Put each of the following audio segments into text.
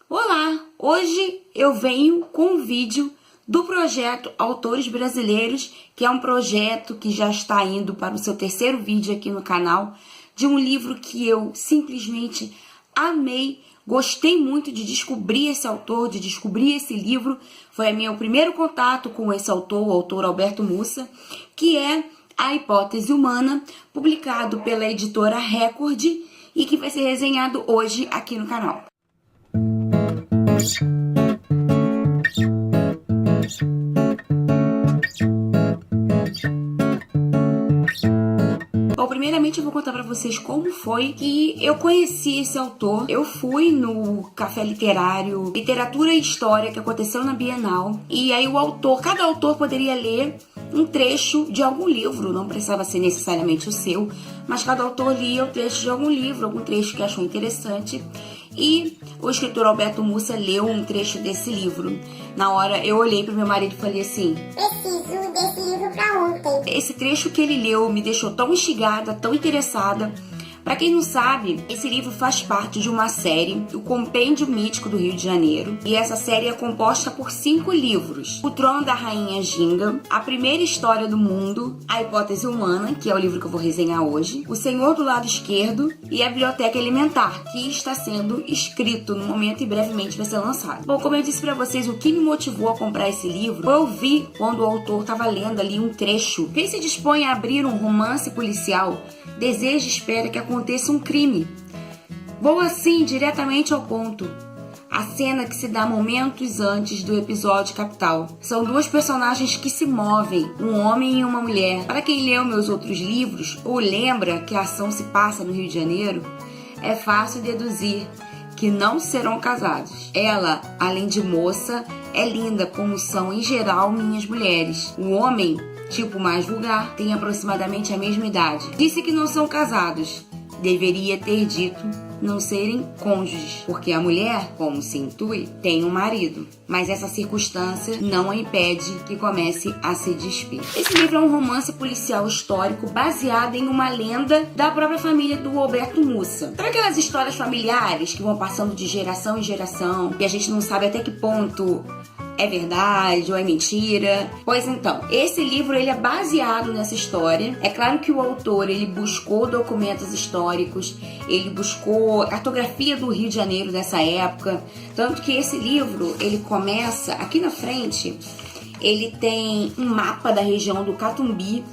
Olá! Hoje eu venho com um vídeo do projeto Autores Brasileiros, que é um projeto que já está indo para o seu terceiro vídeo aqui no canal, de um livro que eu simplesmente amei, gostei muito de descobrir esse autor, de descobrir esse livro. Foi meu primeiro contato com esse autor, o autor Alberto Mussa, que é A Hipótese Humana, publicado pela editora Record e que vai ser resenhado hoje aqui no canal. Bom, primeiramente eu vou contar pra vocês como foi que eu conheci esse autor. Eu fui no Café Literário Literatura e História, que aconteceu na Bienal, e aí cada autor poderia ler um trecho de algum livro, não precisava ser necessariamente o seu, mas cada autor lia o trecho de algum livro, algum trecho que achou interessante, e o escritor Alberto Mussa leu um trecho desse livro. Na hora eu olhei pro meu marido e falei assim: preciso desse livro pra ontem. Esse trecho que ele leu me deixou tão instigada, tão interessada. Pra quem não sabe, esse livro faz parte de uma série, o Compêndio Mítico do Rio de Janeiro, e essa série é composta por 5 livros: O Trono da Rainha Ginga, A Primeira História do Mundo, A Hipótese Humana, que é o livro que eu vou resenhar hoje, O Senhor do Lado Esquerdo e A Biblioteca Elementar, que está sendo escrito no momento e brevemente vai ser lançado. Bom, como eu disse pra vocês, o que me motivou a comprar esse livro, eu vi quando o autor estava lendo ali um trecho. Quem se dispõe a abrir um romance policial deseja e espera que aconteça um crime. Vou assim diretamente ao ponto. A cena que se dá momentos antes do episódio capital. São 2 personagens que se movem, um homem e uma mulher. Para quem leu meus outros livros ou lembra que a ação se passa no Rio de Janeiro, é fácil deduzir que não serão casados. Ela, além de moça, é linda como são em geral minhas mulheres. O homem, tipo mais vulgar, tem aproximadamente a mesma idade. Disse que não são casados. Deveria ter dito não serem cônjuges, porque a mulher, como se intui, tem um marido. Mas essa circunstância não a impede que comece a se despir. Esse livro é um romance policial histórico baseado em uma lenda da própria família do Alberto Mussa. Sabe aquelas histórias familiares que vão passando de geração em geração e a gente não sabe até que ponto é verdade ou é mentira? Pois então, esse livro ele é baseado nessa história. É claro que o autor ele buscou documentos históricos, ele buscou a cartografia do Rio de Janeiro dessa época, tanto que esse livro ele começa aqui na frente. Ele tem um mapa da região do Catumbi,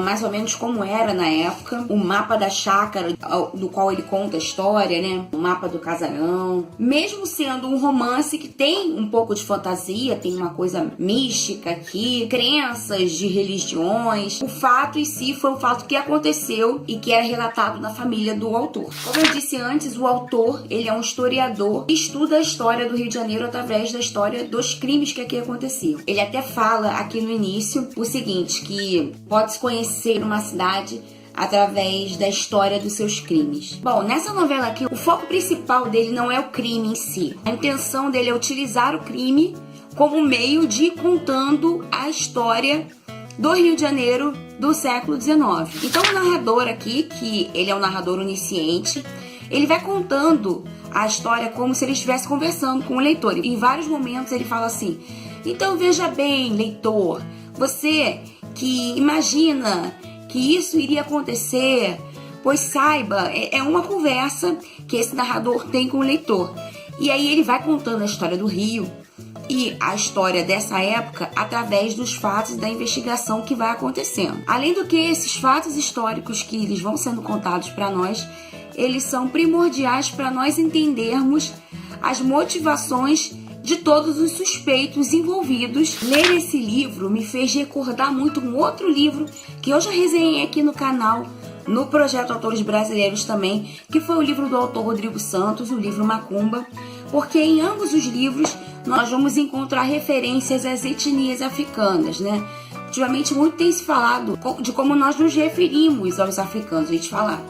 mais ou menos como era na época, o mapa da chácara do qual ele conta a história, né? O mapa do casarão. Mesmo sendo um romance que tem um pouco de fantasia, tem uma coisa mística aqui, crenças de religiões, o fato em si foi um fato que aconteceu e que era relatado na família do autor. Como eu disse antes, o autor ele é um historiador que estuda a história do Rio de Janeiro através da história dos crimes que aqui aconteciam. Ele até fala aqui no início o seguinte, que pode conhecer uma cidade através da história dos seus crimes. Bom, nessa novela aqui, o foco principal dele não é o crime em si. A intenção dele é utilizar o crime como meio de ir contando a história do Rio de Janeiro do século XIX. Então o narrador aqui, que ele é um narrador onisciente, ele vai contando a história como se ele estivesse conversando com o leitor. E em vários momentos ele fala assim: então veja bem, leitor, você que imagina que isso iria acontecer, pois saiba, é uma conversa que esse narrador tem com o leitor. E aí ele vai contando a história do Rio e a história dessa época através dos fatos e da investigação que vai acontecendo. Além do que, esses fatos históricos que eles vão sendo contados para nós, eles são primordiais para nós entendermos as motivações de todos os suspeitos envolvidos. Ler esse livro me fez recordar muito um outro livro que eu já resenhei aqui no canal, no projeto Autores Brasileiros também, que foi o livro do autor Rodrigo Santos, o livro Macumba, porque em ambos os livros nós vamos encontrar referências às etnias africanas, né? Ultimamente muito tem se falado de como nós nos referimos aos africanos. A gente fala,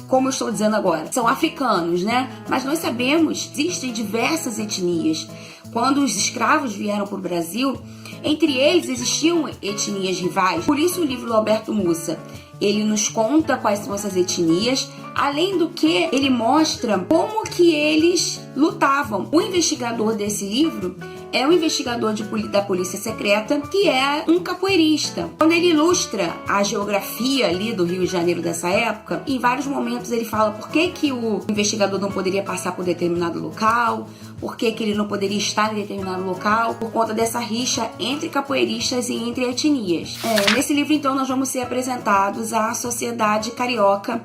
como eu estou dizendo agora, são africanos, né? Mas nós sabemos que existem diversas etnias. Quando os escravos vieram para o Brasil, entre eles existiam etnias rivais. Por isso o livro do Alberto Mussa, ele nos conta quais são essas etnias, Além do que, ele mostra como que eles lutavam. O investigador desse livro é um investigador da polícia secreta, que é um capoeirista. Quando ele ilustra a geografia ali do Rio de Janeiro dessa época, em vários momentos ele fala por que o investigador não poderia passar por determinado local, por que ele não poderia estar em determinado local, por conta dessa rixa entre capoeiristas e entre etnias. Nesse livro, então, nós vamos ser apresentados à sociedade carioca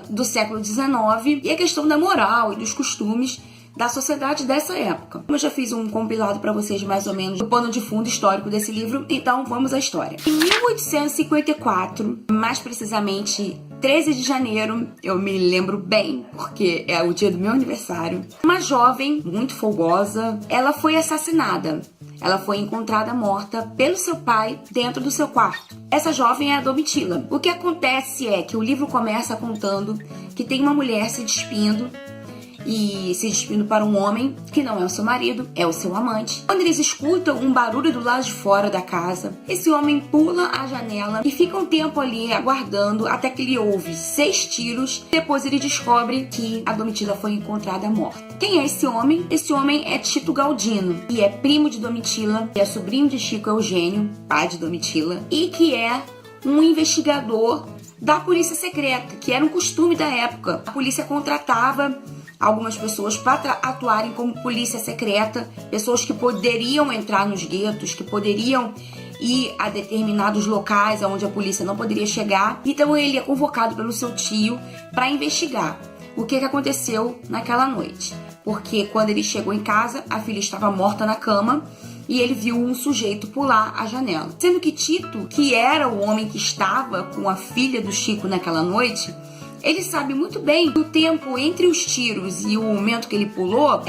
do século XIX e a questão da moral e dos costumes da sociedade dessa época. Eu já fiz um compilado para vocês mais ou menos do pano de fundo histórico desse livro, então vamos à história. Em 1854, mais precisamente 13 de janeiro, eu me lembro bem, porque é o dia do meu aniversário, uma jovem muito folgosa, ela foi assassinada. Ela foi encontrada morta pelo seu pai dentro do seu quarto. Essa jovem é a Domitila. O que acontece é que o livro começa contando que tem uma mulher se despindo para um homem que não é o seu marido, é o seu amante. Quando eles escutam um barulho do lado de fora da casa, esse homem pula a janela e fica um tempo ali aguardando até que ele ouve 6 tiros. Depois ele descobre que a Domitila foi encontrada morta. Quem é esse homem? Esse homem é Tito Galdino, que é primo de Domitila, que é sobrinho de Chico Eugênio, pai de Domitila, e que é um investigador da polícia secreta, que era um costume da época. A polícia contratava algumas pessoas para atuarem como polícia secreta, pessoas que poderiam entrar nos guetos, que poderiam ir a determinados locais onde a polícia não poderia chegar. Então ele é convocado pelo seu tio para investigar o que aconteceu naquela noite. Porque quando ele chegou em casa, a filha estava morta na cama e ele viu um sujeito pular a janela. Sendo que Tito, que era o homem que estava com a filha do Chico naquela noite, ele sabe muito bem que o tempo entre os tiros e o momento que ele pulou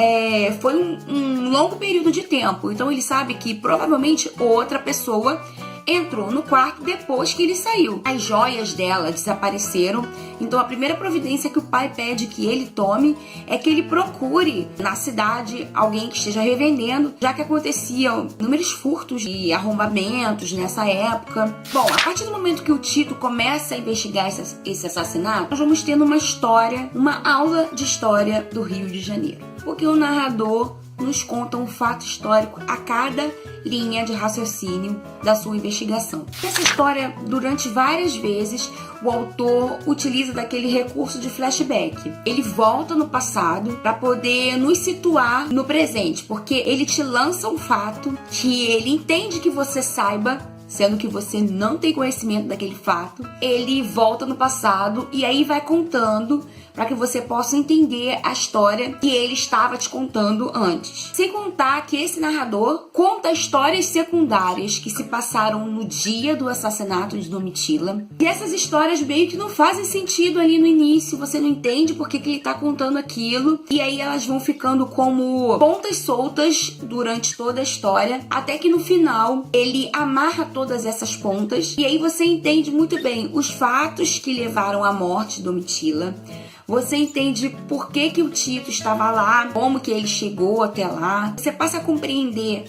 foi um longo período de tempo. Então ele sabe que provavelmente outra pessoa entrou no quarto depois que ele saiu. As joias dela desapareceram, então a primeira providência que o pai pede que ele tome é que ele procure na cidade alguém que esteja revendendo, já que aconteciam inúmeros furtos e arrombamentos nessa época. Bom, a partir do momento que o Tito começa a investigar esse assassinato, nós vamos tendo uma aula de história do Rio de Janeiro, porque o narrador nos conta um fato histórico a cada linha de raciocínio da sua investigação. Essa história, durante várias vezes, o autor utiliza daquele recurso de flashback. Ele volta no passado para poder nos situar no presente, porque ele te lança um fato que ele entende que você saiba, sendo que você não tem conhecimento daquele fato. Ele volta no passado e aí vai contando para que você possa entender a história que ele estava te contando antes. Sem contar que esse narrador conta histórias secundárias que se passaram no dia do assassinato de Domitila. E essas histórias meio que não fazem sentido ali no início, você não entende por que ele está contando aquilo. E aí elas vão ficando como pontas soltas durante toda a história, até que no final ele amarra todas essas pontas. E aí você entende muito bem os fatos que levaram à morte de Domitila. Você entende por que o Tito estava lá, como que ele chegou até lá. Você passa a compreender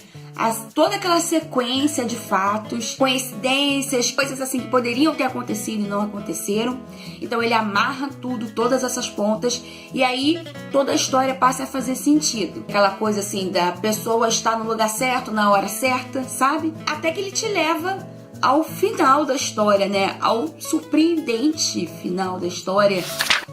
toda aquela sequência de fatos, coincidências, coisas assim que poderiam ter acontecido e não aconteceram. Então ele amarra tudo, todas essas pontas, e aí toda a história passa a fazer sentido. Aquela coisa assim da pessoa estar no lugar certo, na hora certa, sabe? Até que ele te leva ao final da história, né? Ao surpreendente final da história.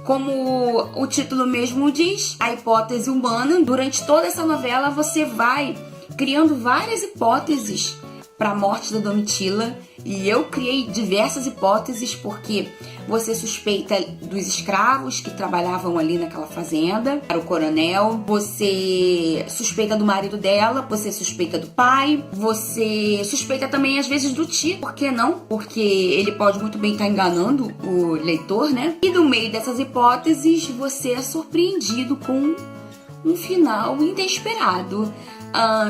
Como o título mesmo diz, a hipótese humana. Durante toda essa novela você vai criando várias hipóteses para a morte da Domitila, e eu criei diversas hipóteses porque você suspeita dos escravos que trabalhavam ali naquela fazenda, era o coronel, você suspeita do marido dela, você suspeita do pai, você suspeita também às vezes do tio, por que não? Porque ele pode muito bem estar enganando o leitor, né? E no meio dessas hipóteses você é surpreendido com um final inesperado.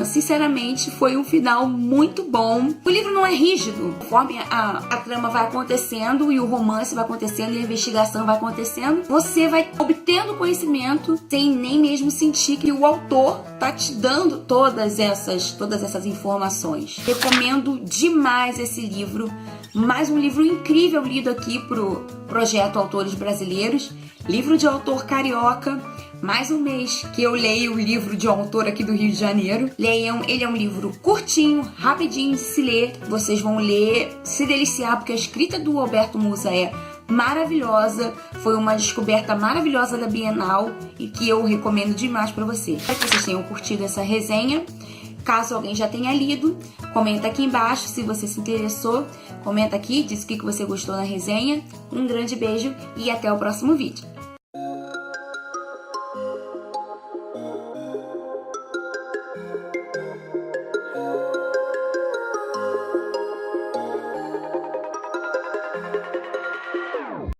Sinceramente, foi um final muito bom. O livro não é rígido. Conforme a trama vai acontecendo e o romance vai acontecendo e a investigação vai acontecendo, você vai obtendo conhecimento sem nem mesmo sentir que o autor tá te dando todas essas informações. Recomendo demais esse livro Mais um livro incrível lido aqui pro projeto Autores Brasileiros, livro de autor carioca. Mais um mês que eu leio o livro de um autor aqui do Rio de Janeiro. Leiam, ele é um livro curtinho, rapidinho de se ler. Vocês vão ler, se deliciar, porque a escrita do Alberto Musa é maravilhosa. Foi uma descoberta maravilhosa da Bienal e que eu recomendo demais para vocês. Espero que vocês tenham curtido essa resenha. Caso alguém já tenha lido, comenta aqui embaixo se você se interessou. Comenta aqui, diz o que você gostou na resenha. Um grande beijo e até o próximo vídeo.